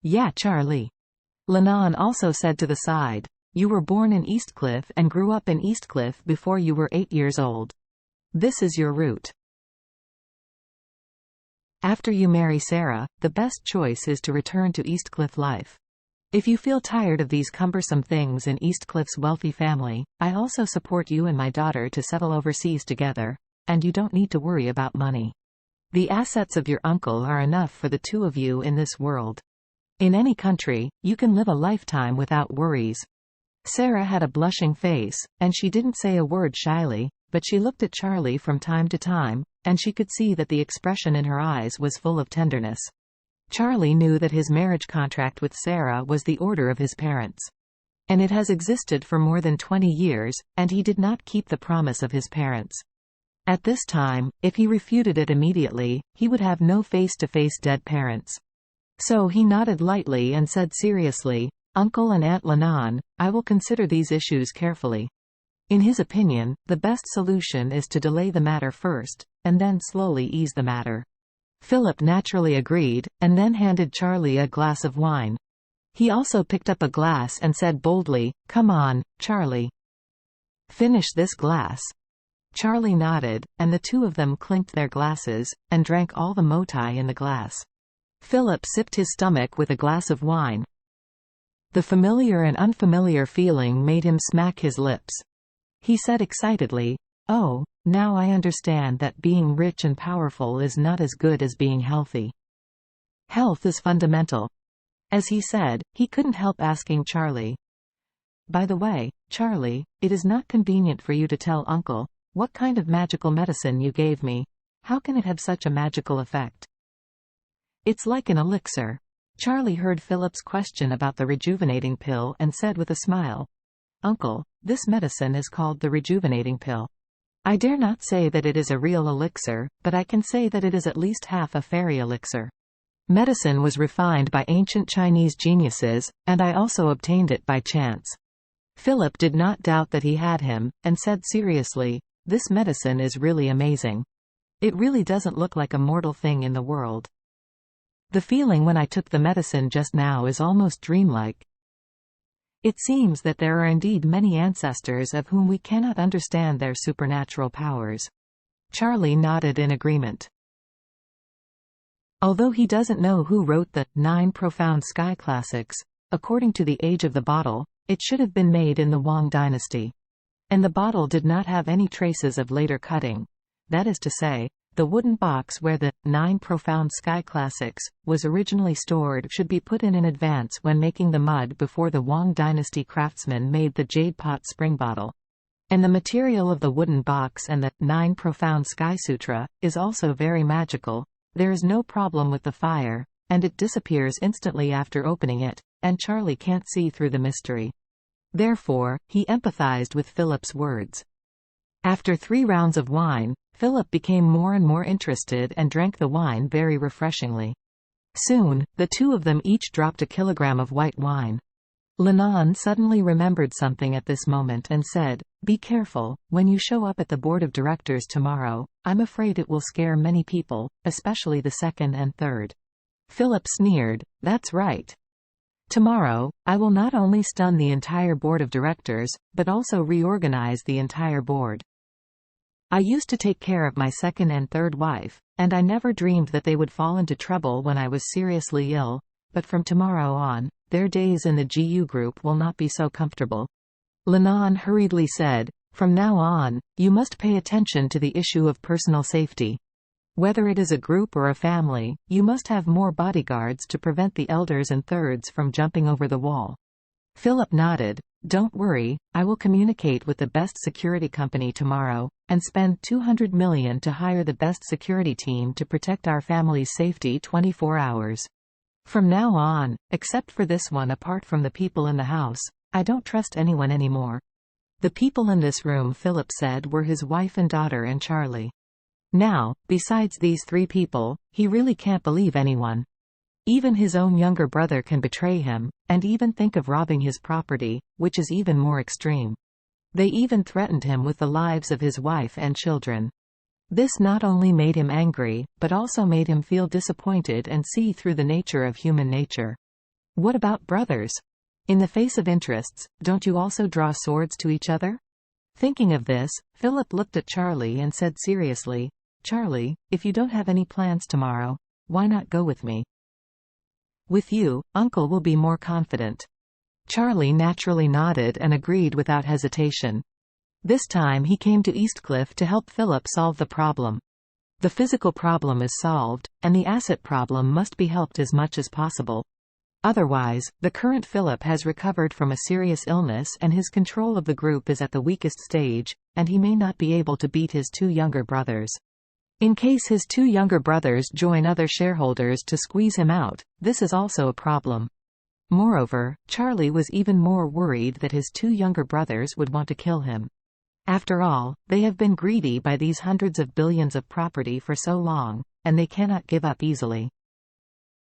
Yeah, Charlie. Lennon also said to the side. You were born in Eastcliff and grew up in Eastcliff before you were 8 years old. This is your route. After you marry Sarah, the best choice is to return to Eastcliff life. If you feel tired of these cumbersome things in Eastcliff's wealthy family, I also support you and my daughter to settle overseas together, and you don't need to worry about money. The assets of your uncle are enough for the two of you in this world. In any country, you can live a lifetime without worries. Sarah had a blushing face, and she didn't say a word shyly, but she looked at Charlie from time to time, and she could see that the expression in her eyes was full of tenderness. Charlie knew that his marriage contract with Sarah was the order of his parents. And it has existed for more than 20 years, and he did not keep the promise of his parents. At this time, if he refuted it immediately, he would have no face-to-face dead parents. So he nodded lightly and said seriously, Uncle and Aunt Lennon, I will consider these issues carefully. In his opinion, the best solution is to delay the matter first, and then slowly ease the matter. Philip naturally agreed, and then handed Charlie a glass of wine. He also picked up a glass and said boldly, Come on, Charlie. Finish this glass. Charlie nodded, and the two of them clinked their glasses, and drank all the motai in the glass. Philip sipped his stomach with a glass of wine. The familiar and unfamiliar feeling made him smack his lips. He said excitedly, Oh, now I understand that being rich and powerful is not as good as being healthy. Health is fundamental. As he said, he couldn't help asking Charlie. By the way, Charlie, it is not convenient for you to tell Uncle what kind of magical medicine you gave me. How can it have such a magical effect? It's like an elixir. Charlie heard Philip's question about the rejuvenating pill and said with a smile, Uncle, this medicine is called the rejuvenating pill. I dare not say that it is a real elixir, but I can say that it is at least half a fairy elixir. Medicine was refined by ancient Chinese geniuses, and I also obtained it by chance. Philip did not doubt that he had him, and said seriously, This medicine is really amazing. It really doesn't look like a mortal thing in the world. The feeling when I took the medicine just now is almost dreamlike. It seems that there are indeed many ancestors of whom we cannot understand their supernatural powers. Charlie nodded in agreement. Although he doesn't know who wrote the 9 Profound Sky Classics, according to the age of the bottle, it should have been made in the Wang dynasty. And the bottle did not have any traces of later cutting. That is to say, the wooden box where the 9 Profound Sky Classics was originally stored should be put in advance when making the mud before the Wang dynasty craftsmen made the jade pot spring bottle. And the material of the wooden box and the 9 Profound Sky Sutra is also very magical. There is no problem with the fire, and it disappears instantly after opening it, and Charlie can't see through the mystery. Therefore, he empathized with Philip's words. After 3 rounds of wine, Philip became more and more interested and drank the wine very refreshingly. Soon, the two of them each dropped a kilogram of white wine. Lennon suddenly remembered something at this moment and said, Be careful, when you show up at the board of directors tomorrow, I'm afraid it will scare many people, especially the second and third. Philip sneered, That's right. Tomorrow, I will not only stun the entire board of directors, but also reorganize the entire board. I used to take care of my second and third wife, and I never dreamed that they would fall into trouble when I was seriously ill, but from tomorrow on, their days in the GU group will not be so comfortable. Lennon hurriedly said, From now on, you must pay attention to the issue of personal safety. Whether it is a group or a family, you must have more bodyguards to prevent the elders and thirds from jumping over the wall. Philip nodded. Don't worry, I will communicate with the best security company tomorrow, and spend 200 million to hire the best security team to protect our family's safety 24 hours. From now on, except for this one apart from the people in the house, I don't trust anyone anymore. The people in this room, Philip said, were his wife and daughter and Charlie. Now, besides these 3 people, he really can't believe anyone. Even his own younger brother can betray him, and even think of robbing his property, which is even more extreme. They even threatened him with the lives of his wife and children. This not only made him angry, but also made him feel disappointed and see through the nature of human nature. What about brothers? In the face of interests, don't you also draw swords to each other? Thinking of this, Philip looked at Charlie and said seriously, Charlie, if you don't have any plans tomorrow, why not go with me? With you, Uncle will be more confident. Charlie naturally nodded and agreed without hesitation. This time he came to Eastcliff to help Philip solve the problem. The physical problem is solved, and the asset problem must be helped as much as possible. Otherwise, the current Philip has recovered from a serious illness and his control of the group is at the weakest stage, and he may not be able to beat his 2 younger brothers. In case his 2 younger brothers join other shareholders to squeeze him out, this is also a problem. Moreover, Charlie was even more worried that his 2 younger brothers would want to kill him. After all, they have been greedy by these hundreds of billions of property for so long, and they cannot give up easily.